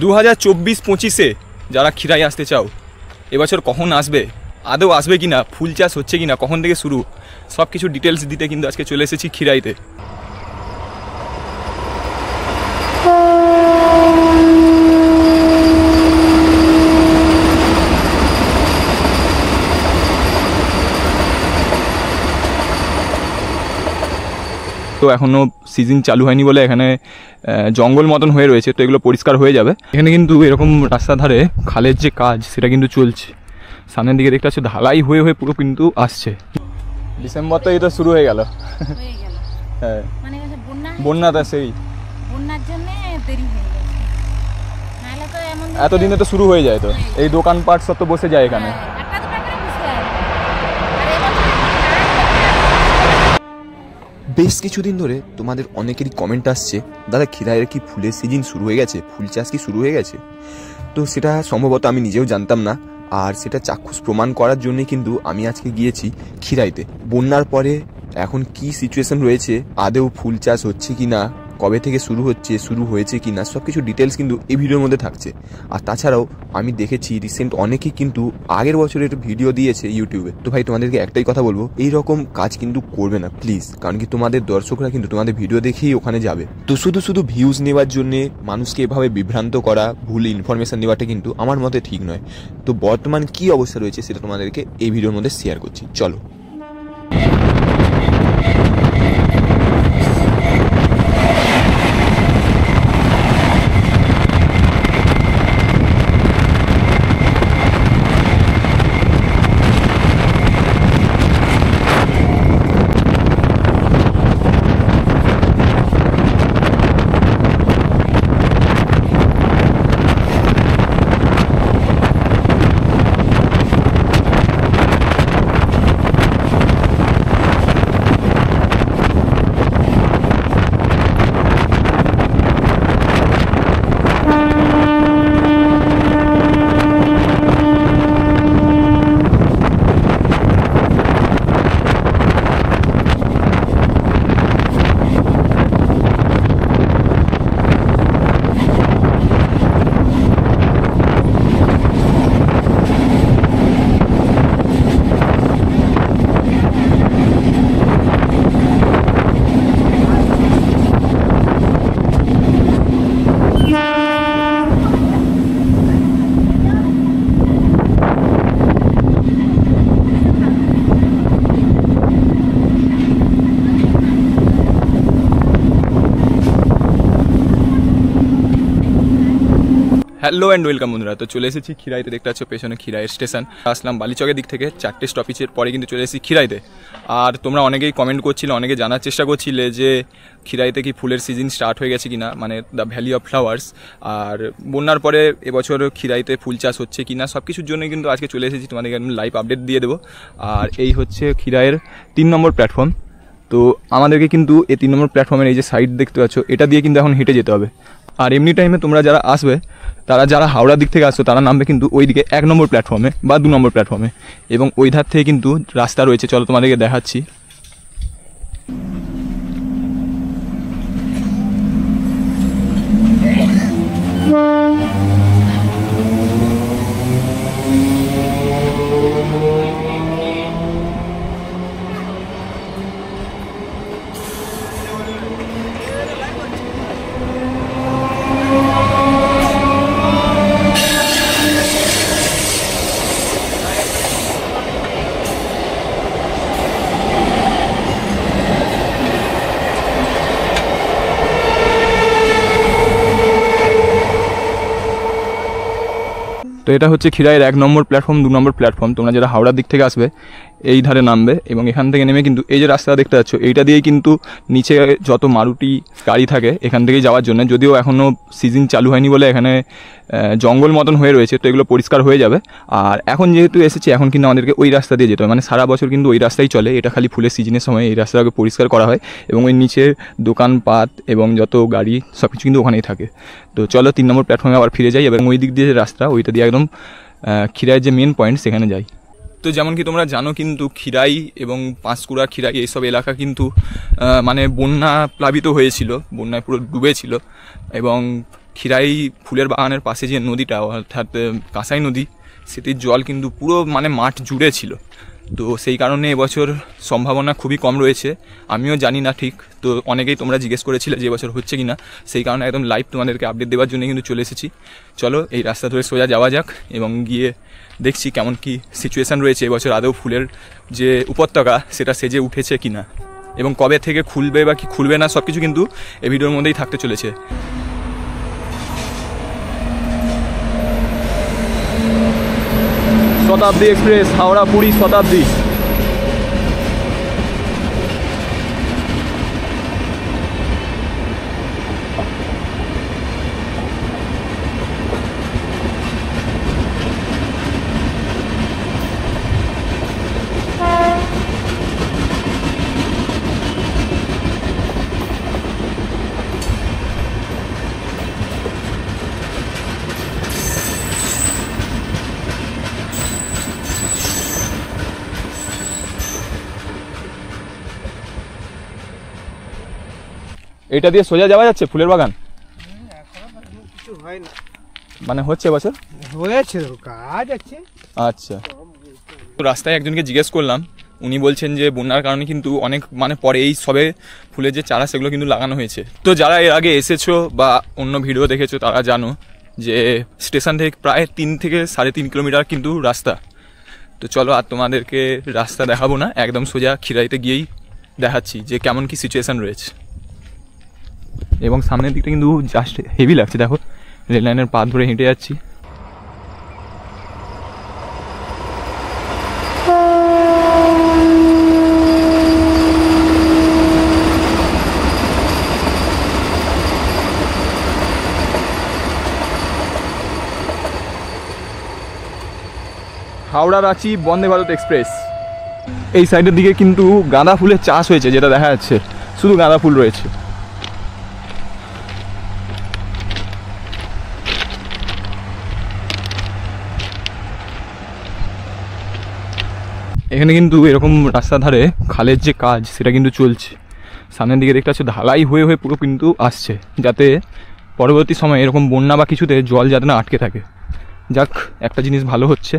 2024-25-এ যারা খিরাই আসতে চাও, এবছর কখন আসবে, আদৌ আসবে কি না, ফুল চাষ হচ্ছে কি না, কখন থেকে শুরু, সব কিছু ডিটেলস দিতে কিন্তু আজকে চলে এসেছি খিরাইতে। তো এখনও সিজন চালু হয়নি বলে এখানে জঙ্গল মতন হয়ে রয়েছে, তো এগুলো পরিষ্কার হয়ে যাবে। এখানে কিন্তু এরকম রাস্তার ধারে খালের যে কাজ সেটা কিন্তু চলছে, সামনের দিকে দেখতে পাচ্ছ ঢালাই হয়ে হয়ে পুরো কিন্তু আসছে। ডিসেম্বর তো এই তো শুরু হয়ে গেল, হ্যাঁ বন্যাটা সেই বন্যার জন্য দেরি হয়ে গেছে, নাহলে তো এমন এতদিনে তো শুরু হয়ে যায়, তো এই দোকানপাট সব তো বসে যায় এখানে। বেশ কিছুদিন ধরে তোমাদের অনেকেরই কমেন্ট আসছে, দাদা খিরাইয়ের কি ফুলের সিজন শুরু হয়ে গেছে, ফুল চাষ কি শুরু হয়ে গেছে? তো সেটা সম্ভবত আমি নিজেও জানতাম না, আর সেটা চাক্ষুষ প্রমাণ করার জন্যই কিন্তু আমি আজকে গিয়েছি খিরাইতে। বন্যার পরে এখন কি সিচুয়েশন রয়েছে, আদেও ফুল চাষ হচ্ছে কি না, কবে থেকে শুরু হচ্ছে, শুরু হয়েছে কি না, সব কিছু ডিটেলস কিন্তু এই ভিডিওর মধ্যে থাকছে। আর তাছাড়াও আমি দেখেছি রিসেন্ট অনেকেই কিন্তু আগের বছরের ভিডিও দিয়েছে ইউটিউবে। তো ভাই তোমাদেরকে একটাই কথা বলবো, এই রকম কাজ কিন্তু করবে না প্লিজ, কারণ কি তোমাদের দর্শকরা কিন্তু তোমাদের ভিডিও দেখেই ওখানে যাবে। তো শুধু ভিউজ নেওয়ার জন্য মানুষকে এভাবে বিভ্রান্ত করা, ভুল ইনফরমেশন দেওয়াটা কিন্তু আমার মতে ঠিক নয়। তো বর্তমান কি অবস্থা রয়েছে সেটা তোমাদেরকে এই ভিডিওর মধ্যে শেয়ার করছি, চলো। হ্যালো অ্যান্ড ওয়েলকাম বন্ধুরা। তো চলে এসেছি খিরাইতে, দেখতে পাচ্ছ পেছনে খিরাই স্টেশন। আসলাম বালিচকের দিক থেকে, 4টে স্টপেজের পরে কিন্তু চলে এসেছি খিরাইতে। আর তোমরা অনেকেই কমেন্ট করছিলে, অনেকে জানার চেষ্টা করছিলে যে খিরাইতে কি ফুলের সিজন স্টার্ট হয়ে গেছে কিনা, মানে দ্য ভ্যালি অফ ফ্লাওয়ার্স। আর বন্যার পরে এবছর খিরাইতে ফুল চাষ হচ্ছে কিনা, সব কিছুর জন্যই কিন্তু আজকে চলে এসেছি, তোমাদেরকে একদম লাইভ আপডেট দিয়ে দেবো। আর এই হচ্ছে খিরাইয়ের 3 নম্বর প্ল্যাটফর্ম। তো আমাদেরকে কিন্তু এই 3 নম্বর প্ল্যাটফর্মের এই যে সাইড দেখতে পাচ্ছ, এটা দিয়ে কিন্তু এখন হেঁটে যেতে হবে। আর এমনি টাইমে তোমরা যারা আসবে, তারা যারা হাওড়ার দিক থেকে আসছো, তারা নামবে কিন্তু ওই দিকে 1 নম্বর প্ল্যাটফর্মে বা 2 নম্বর প্ল্যাটফর্মে, এবং ওই ধার থেকে কিন্তু রাস্তা রয়েছে। চলো তোমাদেরকে দেখাচ্ছি। তো এটা হচ্ছে খিরাইয়ের 1 নম্বর প্ল্যাটফর্ম, 2 নম্বর প্ল্যাটফর্ম। তোমরা যারা হাওড়ার দিক থেকে আসবে, এই ধারে নামবে, এবং এখান থেকে নেমে কিন্তু এই যে রাস্তা দেখতে পাচ্ছ, এইটা দিয়েই কিন্তু নিচে যত মারুতি গাড়ি থাকে এখান থেকেই যাওয়ার জন্য। যদিও এখনও সিজন চালু হয়নি বলে এখানে জঙ্গল মতন হয়ে রয়েছে, তো এগুলো পরিষ্কার হয়ে যাবে। আর এখন যেহেতু এসেছি, এখন কিন্তু আমাদেরকে ওই রাস্তা দিয়ে যেতে হবে, মানে সারা বছর কিন্তু ওই রাস্তাই চলে। এটা খালি ফুলের সিজনের সময় এই রাস্তাটাকে পরিষ্কার করা হয়, এবং ওই নিচের দোকানপাট এবং যত গাড়ি সব কিছু কিন্তু ওখানেই থাকে। তো চলো 3 নম্বর প্ল্যাটফর্মে আবার ফিরে যাই, এবং ওই দিক দিয়ে যে রাস্তা, ওইটা দিয়ে একদম খিরাইয়ের যে মেন পয়েন্ট সেখানে যাই। তো যেমন কি তোমরা জানো, কিন্তু খিরাই এবং পাঁশকুড়া, খিরাই এইসব এলাকা কিন্তু মানে বন্যা প্লাবিত হয়েছিল, বন্যায় পুরো ডুবেছিল, এবং খিরাই ফুলের বাগানের পাশে যে নদীটা অর্থাৎ কাঁসাই নদী, সেটির জল কিন্তু পুরো মানে মাঠ জুড়ে ছিল। তো সেই কারণে এবছর সম্ভাবনা খুবই কম রয়েছে, আমিও জানি না ঠিক। তো অনেকেই তোমরা জিজ্ঞেস করেছিলে যে এবছর হচ্ছে কি না, সেই কারণে একদম লাইভ তোমাদেরকে আপডেট দেওয়ার জন্য কিন্তু চলে এসেছি। চলো এই রাস্তা ধরে সোজা যাওয়া যাক এবং গিয়ে দেখছি কেমন কি সিচুয়েশান রয়েছে এবছর, আদৌ ফুলের যে উপত্যকা সেটা সেজে উঠেছে কি না, এবং কবে থেকে খুলবে বা কি খুলবে না সব কিছু কিন্তু এই ভিডিওর মধ্যেই থাকতে চলেছে। শতাব্দী এক্সপ্রেস, হাওড়া পুরী শতাব্দী। এটা দিয়ে সোজা যাওয়া যাচ্ছে ফুলের বাগান? কিছু হয় না, মানে হচ্ছে বছর হয়েছে কাজ আছে। আচ্ছা, তো রাস্তায় একজনকে জিজ্ঞেস করলাম, উনি বলছেন যে বন্যার কারণে কিন্তু অনেক মানে পরে এই সবে ফুলের যে চারা সেগুলো কিন্তু লাগানো হয়েছে। তো যারা এর আগে এসেছো বা অন্য ভিডিও দেখেছো তারা জানো যে স্টেশন থেকে প্রায় 3 থেকে 3.5 কিলোমিটার কিন্তু রাস্তা। তো চলো আর তোমাদেরকে রাস্তা দেখাবো না, একদম সোজা খিরাইতে গিয়েই দেখাচ্ছি যে কেমন কি সিচুয়েশান রয়েছে। এবং সামনের দিকটা কিন্তু জাস্ট হেভি লাগছে, দেখো রেল লাইনের পা ধরে হেঁটে যাচ্ছি। হাওড়া রাঁচি বন্দে ভারত এক্সপ্রেস। এই সাইডের দিকে কিন্তু গাঁদা ফুলের চাষ হয়েছে, যেটা দেখা যাচ্ছে শুধু গাঁদা ফুল রয়েছে। এখানে কিন্তু এরকম রাস্তার ধারে খালের যে কাজ সেটা কিন্তু চলছে। সামনের দিকে দেখতে পাচ্ছি ঢালাই হয়ে হয়ে পুরো কিন্তু আসছে, যাতে পরবর্তী সময়ে এরকম বন্যা বা কিছুতে জল যাতে না আটকে থাকে। যাক, একটা জিনিস ভালো হচ্ছে।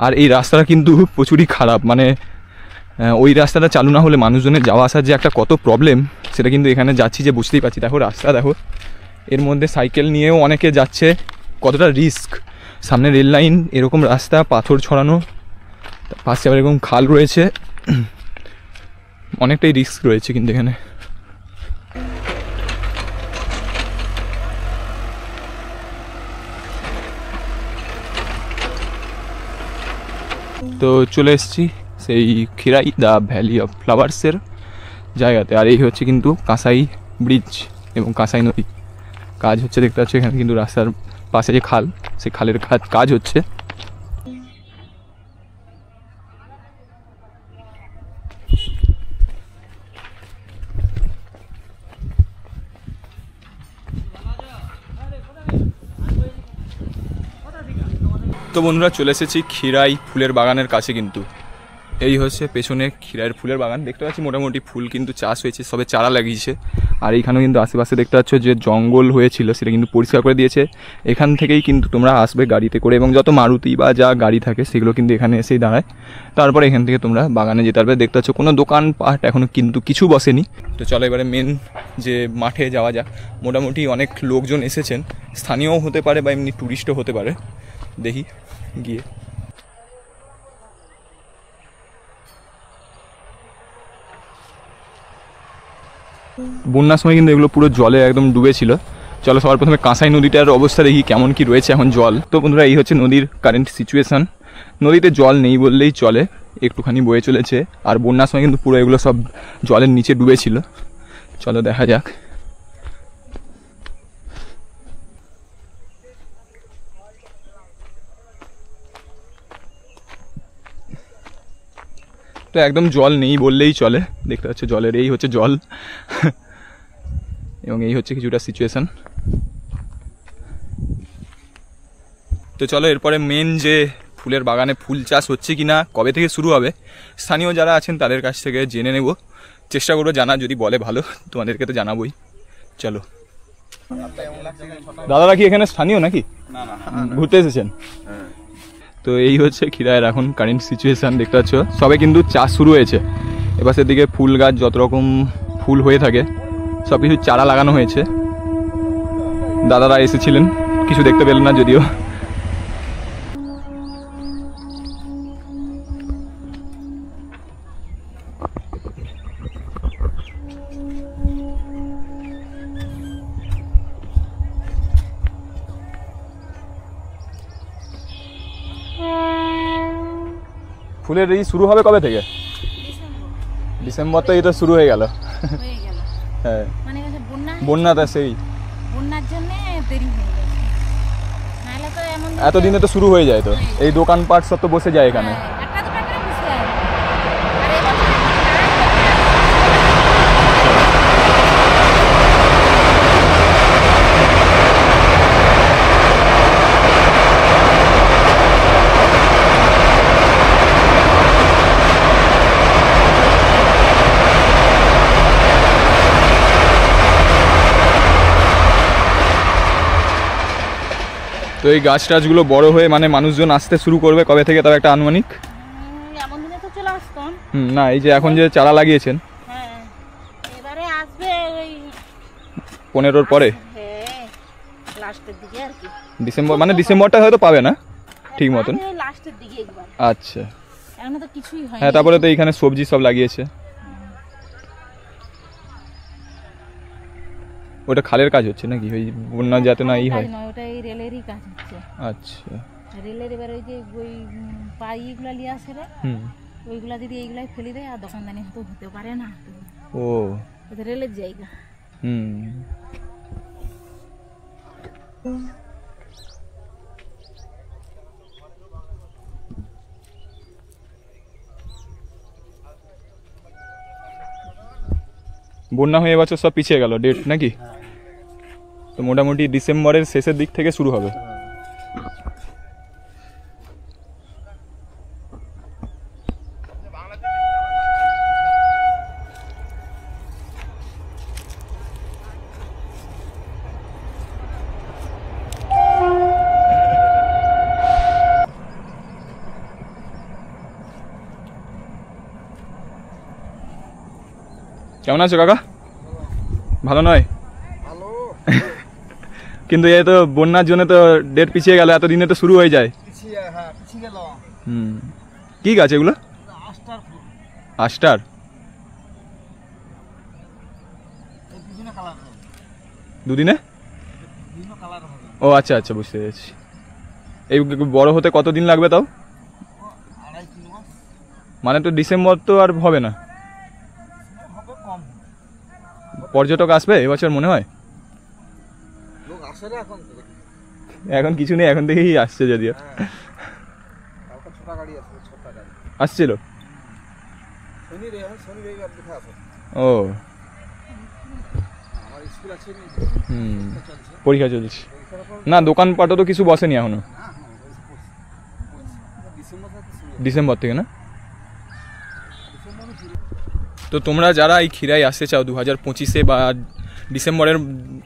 আর এই রাস্তাটা কিন্তু প্রচুরই খারাপ, মানে ওই রাস্তাটা চালু না হলে মানুষজনের যাওয়া আসার যে একটা কত প্রবলেম সেটা কিন্তু এখানে যাচ্ছি যে বুঝতেই পারছি। দেখো রাস্তা দেখো, এর মধ্যে সাইকেল নিয়েও অনেকে যাচ্ছে, কতটা রিস্ক। সামনে রেল লাইন, এরকম রাস্তা, পাথর ছড়ানো, পাশে আবার এরকম খাল রয়েছে, অনেকটাই রিস্ক রয়েছে কিন্তু এখানে। তো চলে এসেছি সেই খিরাই দ্য ভ্যালি অফ ফ্লাওয়ার্সের জায়গাতে। আর এই হচ্ছে কিন্তু কাঁসাই ব্রিজ এবং কাঁসাই নদী। কাজ হচ্ছে দেখতে পাচ্ছি এখানে কিন্তু রাস্তার পাশে যে খাল, সেই খালের কাজ হচ্ছে। তো বন্ধুরা চলে এসেছি খিরাই ফুলের বাগানের কাছে। কিন্তু এই হচ্ছে পেছনে খিরাইয়ের ফুলের বাগান, দেখতে পাচ্ছি মোটামুটি ফুল কিন্তু চাষ হয়েছে, সবে চারা লাগিয়েছে। আর এইখানেও কিন্তু আশেপাশে দেখতে পাচ্ছ যে জঙ্গল হয়েছিল সেটা কিন্তু পরিষ্কার করে দিয়েছে। এখান থেকেই কিন্তু তোমরা আসবে গাড়িতে করে, এবং যত মারুতি বা যা গাড়ি থাকে সেগুলো কিন্তু এখানে এসেই দাঁড়ায়। তারপরে এখান থেকে তোমরা বাগানে যেতে পারবে। দেখতে পাচ্ছ কোনো দোকানপাট এখনও কিন্তু কিছু বসেনি। তো চলো এবারে মেন যে মাঠে যাওয়া যাক। মোটামুটি অনেক লোকজন এসেছেন, স্থানীয়ও হতে পারে বা এমনি ট্যুরিস্টও হতে পারে। দেখি গিয়ে। বন্যার সময় কিন্তু এগুলো পুরো জলে একদম ডুবেছিল। চলো সবার প্রথমে কাঁসাই নদীটার অবস্থা দেখি কেমন কি রয়েছে এখন জল। তো বন্ধুরা এই হচ্ছে নদীর কারেন্ট সিচুয়েশান। নদীতে জল নেই বললেই চলে, একটুখানি বয়ে চলেছে। আর বন্যার সময় কিন্তু পুরো এগুলো সব জলের নিচে ডুবেছিল। চলো দেখা যাক। তো একদম জল নেই বললেই চলে, দেখতে পাচ্ছ জলের এই হচ্ছে জল এবং এই হচ্ছে কিছুটা সিচুয়েশান। তো চলো এরপরে মেন যে ফুলের বাগানে ফুল চাষ হচ্ছে কি না, কবে থেকে শুরু হবে, স্থানীয় যারা আছেন তাদের কাছ থেকে জেনে নেব। চেষ্টা করবো জানা, যদি বলে ভালো, তোমাদেরকে তো জানাবোই। চলো। দাদারা কি এখানে স্থানীয় নাকি? ঘুরতে এসেছেন? তো এই হচ্ছে খিরায়ের এখন কারেন্ট সিচুয়েশান, দেখতে পাচ্ছ সবে কিন্তু চাষ শুরু হয়েছে। এবার সেদিকে ফুল গাছ যত রকম ফুল হয়ে থাকে সব কিছু চারা লাগানো হয়েছে। দাদারা এসেছিলেন, কিছু দেখতে পেলেন না যদিও। ফুলের এই শুরু হবে কবে থেকে? ডিসেম্বর তো এই তো শুরু হয়ে গেল। হ্যাঁ, মানে বন্যাটা সেই বন্যার জন্য দেরি হয়ে গেছে, নাহলে তো এমন এতদিনে তো শুরু হয়ে যায়। তো এই দোকানপাট সব তো বসে যায় এখানে। একটা দোকানে বসে আছে। আর এবার তো এই গাছ টাছগুলো বড় হয়ে মানে মানুষজন আসতে শুরু করবে কবে থেকে, তার একটা আনুমানিক? এমন দিনে তো চলে আসতাম। না, এই যে এখন যে চারা লাগিয়েছেন হ্যাঁ, এবারে আসবে ওই 15-র পরে, হ্যাঁ লাস্টের দিকে আর কি। ডিসেম্বর মানে ডিসেম্বরটা হয়তো পাবে না ঠিক মতন। লাস্টের দিকে একবার। আচ্ছা, এখন তো কিছুই হয়। হ্যাঁ, তারপরে তো এইখানে সবজি সব লাগিয়েছে। ওটা খালের কাজ হচ্ছে নাকি? ওই বন্যা যাতে না ই হয়? ওটা এই রেলেরই কাজ হচ্ছে। আচ্ছা, রেলের এবার ওই যে ওই পাইগুলা নিয়ে আসে রে, ওইগুলা যদি এইগুলাই ফেলে দেয় আর দোকানদানি হয়তো হতে পারে না। ও এটা রেলের জায়গা। বন্যা হয়ে এবছর সব পিছিয়ে গেল ডেট নাকি? তো মোটামুটি ডিসেম্বরের শেষের দিক থেকে শুরু হবে। কেমন আছো কাকা? ভালো নয়? কিন্তু এই তো বন্যার জন্য তো ডেট পিছিয়ে গেল, এতদিনে তো শুরু হয়ে যায়। কি গাছ এগুলো? আস্টার। দুদিনে? ও আচ্ছা আচ্ছা, বুঝতে পেরেছি। এই বড় হতে কতদিন লাগবে তাও? মানে তো ডিসেম্বর তো আর হবে না। পর্যটক আসবে এবছর মনে হয়? এখন কিছু নেই, এখন থেকেই আসছে যদিও। আসছিল ও, পরীক্ষা চলছে না, দোকানপাটও তো কিছু বসেনি এখনো। ডিসেম্বর থেকে না? তো তোমরা যারা এই খিরাই আসতে চাও 2025-এ বা ডিসেম্বরের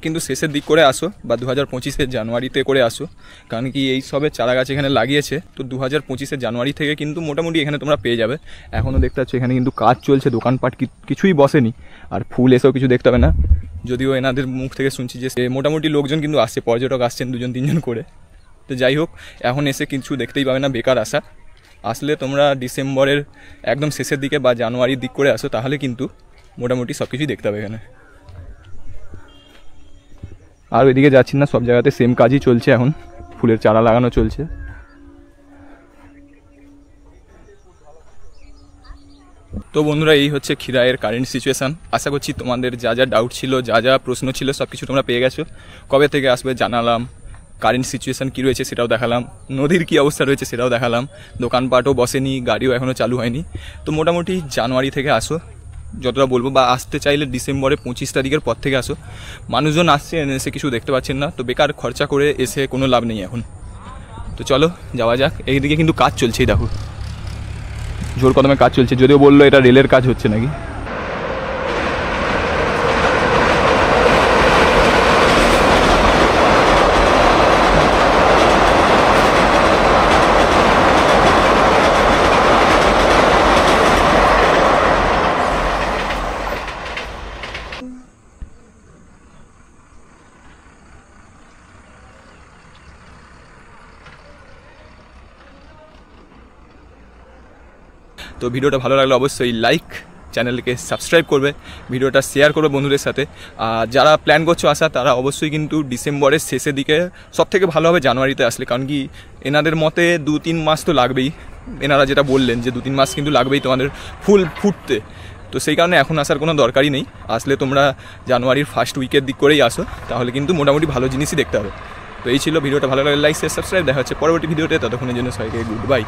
কিন্তু শেষের দিক করে আসো, বা 2025-এর জানুয়ারিতে করে আসো, কারণ কি এই সবে চারা গাছ এখানে লাগিয়েছে। তো 2025-এর জানুয়ারি থেকে কিন্তু মোটামুটি এখানে তোমরা পেয়ে যাবে। এখনও দেখতে পাচ্ছ এখানে কিন্তু কাজ চলছে, দোকানপাট কিছুই বসেনি, আর ফুল এসেও কিছু দেখতে হবে না। যদিও এনাদের মুখ থেকে শুনছি যে মোটামুটি লোকজন কিন্তু আসছে, পর্যটক আসছেন 2-3 করে। তো যাই হোক, এখন এসে কিছু দেখতেই পাবে না, বেকার আসা। আসলে তোমরা ডিসেম্বরের একদম শেষের দিকে বা জানুয়ারির দিক করে আসো, তাহলে কিন্তু মোটামুটি সব কিছুই দেখতে হবে এখানে। আর ওইদিকে যাচ্ছি না, সব জায়গাতে সেম কাজই চলছে, এখন ফুলের চারা লাগানো চলছে। তো বন্ধুরা, এই হচ্ছে খিরাইয়ের কারেন্ট সিচুয়েশান। আশা করছি তোমাদের যা যা ডাউট ছিল, যা যা প্রশ্ন ছিল, সব কিছু তোমরা পেয়ে গেছো। কবে থেকে আসবে জানালাম, কারেন্ট সিচুয়েশান কী রয়েছে সেটাও দেখালাম, নদীর কী অবস্থা রয়েছে সেটাও দেখালাম, দোকানপাটও বসেনি, গাড়িও এখনও চালু হয়নি। তো মোটামুটি জানুয়ারি থেকে আসো যতটা বলবো, বা আসতে চাইলে ডিসেম্বরে 25 তারিখের পর থেকে আসো। মানুষজন আসছে, এসে কিছু দেখতে পাচ্ছেন না, তো বেকার খরচা করে এসে কোনো লাভ নেই এখন। তো চলো যাওয়া যাক। এইদিকে কিন্তু কাজ চলছেই, দেখো জোর কদমে কাজ চলছে, যদিও বললো এটা রেলের কাজ হচ্ছে নাকি। তো ভিডিওটা ভালো লাগলে অবশ্যই লাইক, চ্যানেলকে সাবস্ক্রাইব করবে, ভিডিওটা শেয়ার করবে বন্ধুদের সাথে। আর যারা প্ল্যান করছো আসা তারা অবশ্যই কিন্তু ডিসেম্বরের শেষের দিকে, সব থেকে ভালো হবে জানুয়ারিতে আসলে, কারণ কি এনাদের মতে 2-3 মাস তো লাগবেই, এনারা যেটা বললেন যে 2-3 মাস কিন্তু লাগবেই তোমাদের ফুল ফুটতে। তো সেই কারণে এখন আসার কোনো দরকারই নেই, আসলে তোমরা জানুয়ারির ফার্স্ট উইকের দিক করেই আসো, তাহলে কিন্তু মোটামুটি ভালো জিনিসই দেখতে হবে। তো এই ছিল ভিডিওটা, ভালো লাগলে লাইক, শেয়ার, সাবস্ক্রাইব। দেখা হচ্ছে পরবর্তী ভিডিওতে, ততক্ষণের জন্য সবাইকে গুড বাই।